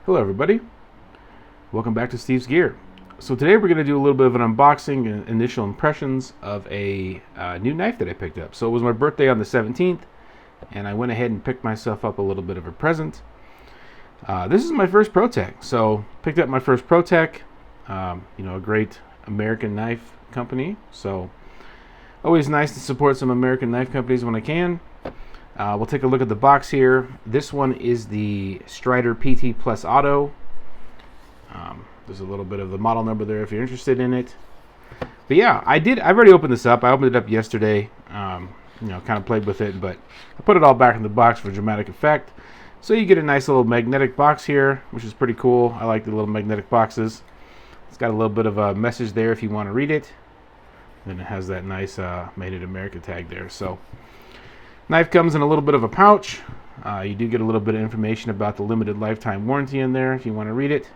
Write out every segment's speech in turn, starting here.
Hello everybody, welcome back to Steve's Gear. So today we're going to do a little bit of an unboxing and initial impressions of a new knife that I picked up. So it was my birthday on the 17th and I went ahead and picked myself up a little bit of a present. This is my first Protech, so picked up my first Protech, a great American knife company. So always nice to support some American knife companies when I can. We'll take a look at the box here. This one is the Strider PT Plus Auto. There's a little bit of the model number there if you're interested in it. But yeah, I've already opened this up. I opened it up yesterday. Kind of played with it, but I put it all back in the box for dramatic effect. So you get a nice little magnetic box here, which is pretty cool. I like the little magnetic boxes. It's got a little bit of a message there if you want to read it. Then it has that nice Made in America tag there. So knife comes in a little bit of a pouch. You do get a little bit of information about the limited lifetime warranty in there if you want to read it.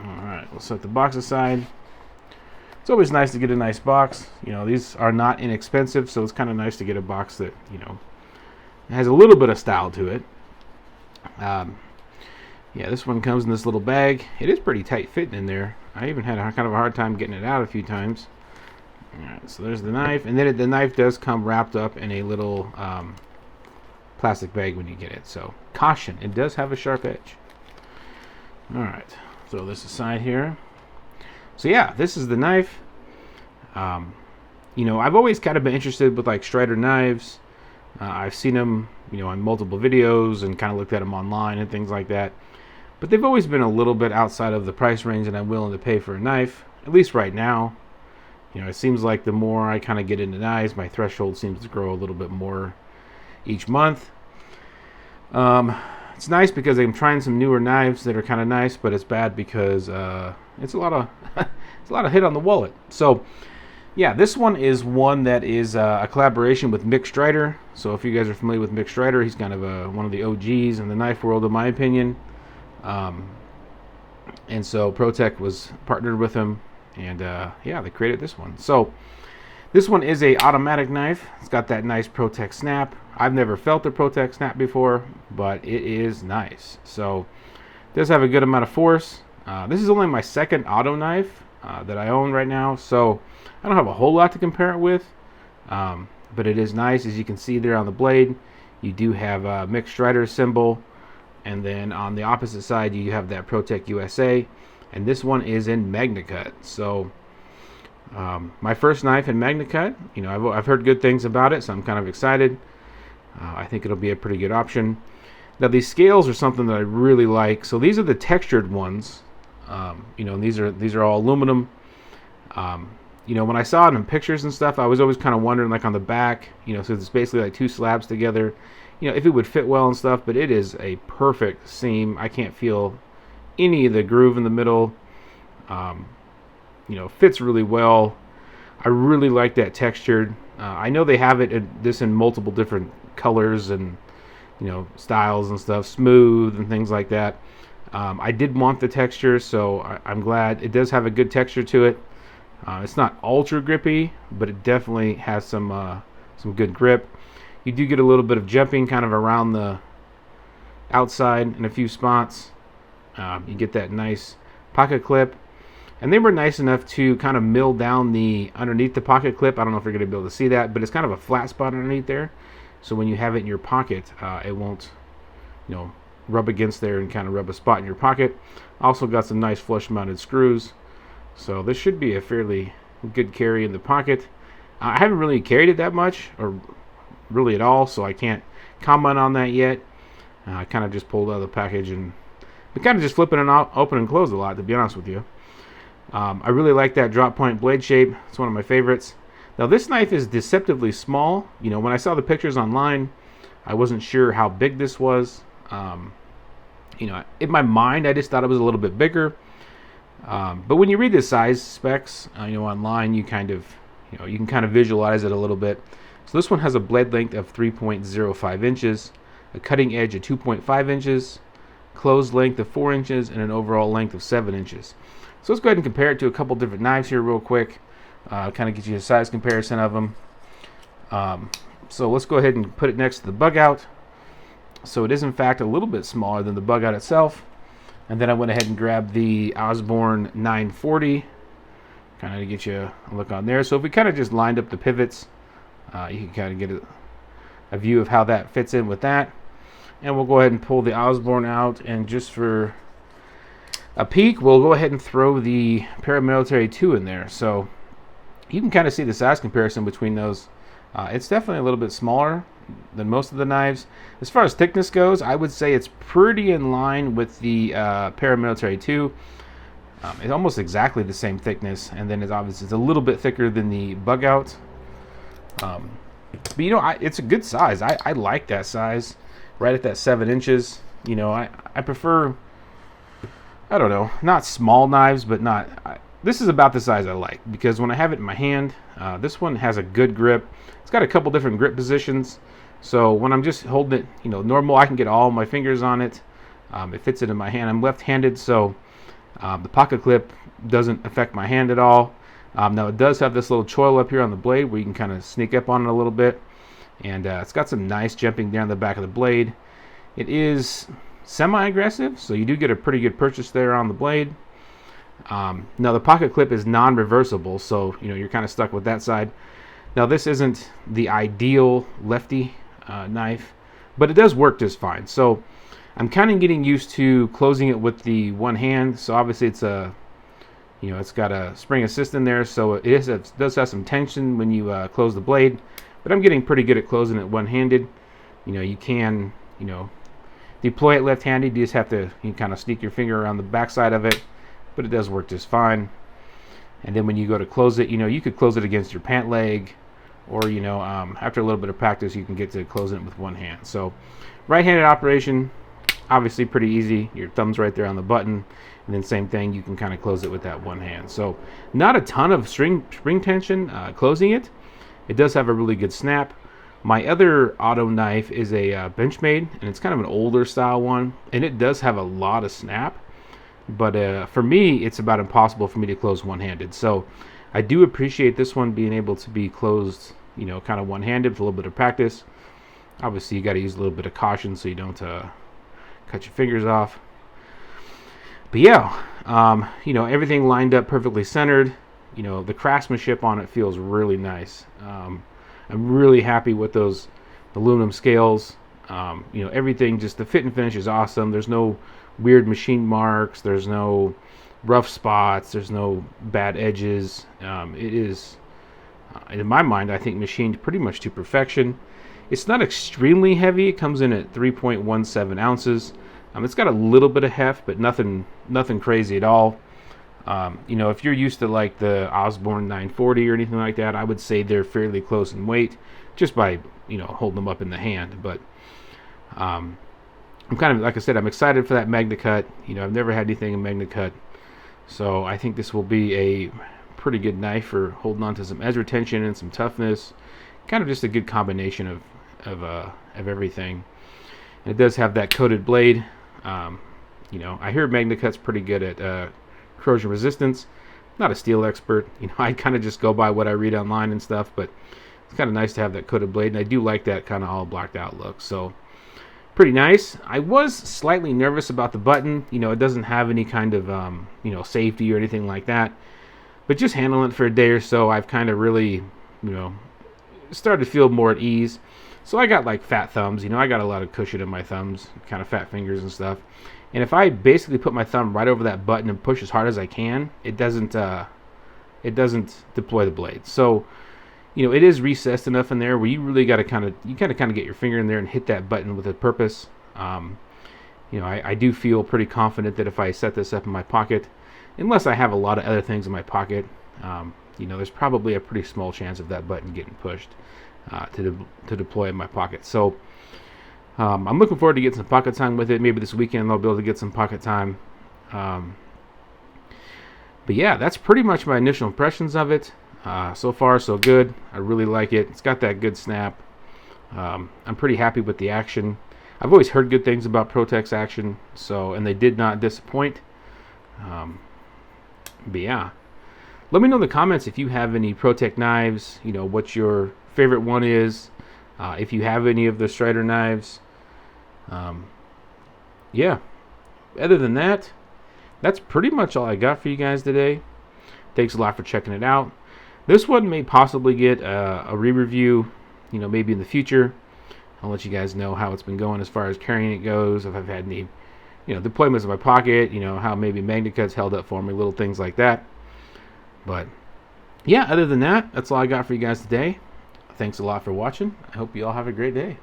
Alright, we'll set the box aside. It's always nice to get a nice box. These are not inexpensive, so it's kind of nice to get a box that, has a little bit of style to it. This one comes in this little bag. It is pretty tight fitting in there. I even had kind of a hard time getting it out a few times. Alright, so there's the knife, and then the knife does come wrapped up in a little plastic bag when you get it. So caution, it does have a sharp edge. Alright, throw this aside here. So yeah, this is the knife. I've always kind of been interested with like Strider knives. I've seen them, on multiple videos and kind of looked at them online and things like that. But they've always been a little bit outside of the price range that I'm willing to pay for a knife, at least right now. It seems like the more I kind of get into knives, my threshold seems to grow a little bit more each month. It's nice because I'm trying some newer knives that are kind of nice, but it's bad because it's a lot of it's a lot of hit on the wallet. So yeah, this one is one that is a collaboration with Mick Strider. So if you guys are familiar with Mick Strider, he's kind of one of the OGs in the knife world, in my opinion. And so Protech was partnered with him, and they created this one. So this one is a automatic knife. It's got that nice Protech snap. I've never felt the Protech snap before, but it is nice. So it does have a good amount of force. This is only my second auto knife that I own right now, so I don't have a whole lot to compare it with. But it is nice. As you can see there on the blade, you do have a Mick Strider symbol, and then on the opposite side you have that Protech USA, and this one is in MagaCut. So my first knife in MagaCut, I've heard good things about it, so I'm kind of excited. I think it'll be a pretty good option. Now these scales are something that I really like. So these are the textured ones. And these are all aluminum. When I saw it in pictures and stuff, I was always kind of wondering, like on the back, so it's basically like two slabs together, if it would fit well and stuff. But it is a perfect seam. I can't feel any of the groove in the middle. Fits really well. I really like that textured. I know they have this in multiple different colors and styles and stuff, smooth and things like that. I did want the texture, so I'm glad it does have a good texture to it. It's not ultra grippy, but it definitely has some good grip. You do get a little bit of jumping kind of around the outside in a few spots. You get that nice pocket clip, and they were nice enough to kind of mill down underneath the pocket clip. I don't know if you're going to be able to see that, but it's kind of a flat spot underneath there, so when you have it in your pocket, it won't rub against there and kind of rub a spot in your pocket. Also got some nice flush mounted screws, so this should be a fairly good carry in the pocket. I haven't really carried it that much, or really at all, so I can't comment on that yet. I kind of just pulled out of the package and been kind of just flipping it out, open and close a lot, to be honest with you. I really like that drop point blade shape. It's one of my favorites. Now this knife is deceptively small. When I saw the pictures online, I wasn't sure how big this was. In my mind, I just thought it was a little bit bigger. But when you read the size specs, online, you kind of, you can kind of visualize it a little bit. So this one has a blade length of 3.05 inches, a cutting edge of 2.5 inches, closed length of 4 inches, and an overall length of 7 inches. So let's go ahead and compare it to a couple different knives here real quick. Kind of get you a size comparison of them. So let's go ahead and put it next to the bug out. So it is in fact a little bit smaller than the bug out itself. And then I went ahead and grabbed the Osborne 940, kind of to get you a look on there. So if we kind of just lined up the pivots, you can kind of get a view of how that fits in with that. And we'll go ahead and pull the Osborne out, and just for a peek, we'll go ahead and throw the Paramilitary 2 in there. So you can kind of see the size comparison between those. It's definitely a little bit smaller than most of the knives. As far as thickness goes, I would say it's pretty in line with the Paramilitary 2. It's almost exactly the same thickness, and then it's obviously it's a little bit thicker than the bug out. But you know, it's a good size. I like that size, right at that 7 inches. You know, I prefer, I don't know, not small knives, but not. This is about the size I like, because when I have it in my hand, this one has a good grip. It's got a couple different grip positions, so when I'm just holding it, you know, normal, I can get all my fingers on it. It fits it in my hand. I'm left-handed, so the pocket clip doesn't affect my hand at all. Now it does have this little choil up here on the blade where you can kind of sneak up on it a little bit, and it's got some nice jumping down the back of the blade. It is semi-aggressive, so you do get a pretty good purchase there on the blade. Now the pocket clip is non-reversible, so you know you're kind of stuck with that side. Now this isn't the ideal lefty knife, but it does work just fine. So I'm kind of getting used to closing it with the one hand. So obviously it's a, you know, it's got a spring assist in there, so it does have some tension when you close the blade. But I'm getting pretty good at closing it one-handed. You know, you can, you know, deploy it left-handed. You just have to kind of sneak your finger around the backside of it, but it does work just fine. And then when you go to close it, you know, you could close it against your pant leg, or, you know, after a little bit of practice, you can get to closing it with one hand. So right-handed operation, obviously pretty easy. Your thumb's right there on the button, and then same thing, you can kind of close it with that one hand. So not a ton of spring tension closing it. It does have a really good snap. My other auto knife is a Benchmade, and it's kind of an older style one, and it does have a lot of snap. But for me, it's about impossible for me to close one-handed. So I do appreciate this one being able to be closed, you know, kind of one-handed with a little bit of practice. Obviously, you got to use a little bit of caution so you don't cut your fingers off. But yeah, you know, everything lined up perfectly centered. You know, the craftsmanship on it feels really nice. I'm really happy with those aluminum scales. You know, everything, just the fit and finish is awesome. There's no weird machine marks. There's no rough spots. There's no bad edges. It is, in my mind, I think machined pretty much to perfection. It's not extremely heavy. It comes in at 3.17 ounces. It's got a little bit of heft, but nothing crazy at all. You know, if you're used to like the Osborne 940 or anything like that, I would say they're fairly close in weight just by, you know, holding them up in the hand. But I'm kind of, like I said, I'm excited for that MagaCut. You know, I've never had anything in MagaCut, so I think this will be a pretty good knife for holding on to some edge retention and some toughness. Kind of just a good combination of everything. And it does have that coated blade. You know, I hear MagaCut's pretty good at corrosion resistance. Not a steel expert. You know, I kind of just go by what I read online and stuff, but it's kind of nice to have that coated blade, and I do like that kind of all blacked out look. So pretty nice. I was slightly nervous about the button. You know, it doesn't have any kind of you know, safety or anything like that. But just handling it for a day or so, I've kind of really, you know, started to feel more at ease. So I got like fat thumbs. You know, I got a lot of cushion in my thumbs, kind of fat fingers and stuff. And if I basically put my thumb right over that button and push as hard as I can, it doesn't deploy the blade. So, you know, it is recessed enough in there where you really got to kind of get your finger in there and hit that button with a purpose. You know, I do feel pretty confident that if I set this up in my pocket, unless I have a lot of other things in my pocket, you know, there's probably a pretty small chance of that button getting pushed to deploy in my pocket. So I'm looking forward to getting some pocket time with it. Maybe this weekend I'll be able to get some pocket time. But yeah, that's pretty much my initial impressions of it. So far, so good. I really like it. It's got that good snap. I'm pretty happy with the action. I've always heard good things about Protech's action, and they did not disappoint. But yeah, let me know in the comments if you have any Protech knives. You know, what your favorite one is. If you have any of the Strider knives. Um, yeah. Other than that, that's pretty much all I got for you guys today. Thanks a lot for checking it out. This one may possibly get a re-review, maybe in the future. I'll let you guys know how it's been going as far as carrying it goes. If I've had any, deployments in my pocket, how maybe MagaCut's held up for me, little things like that. But yeah, other than that, that's all I got for you guys today. Thanks a lot for watching. I hope you all have a great day.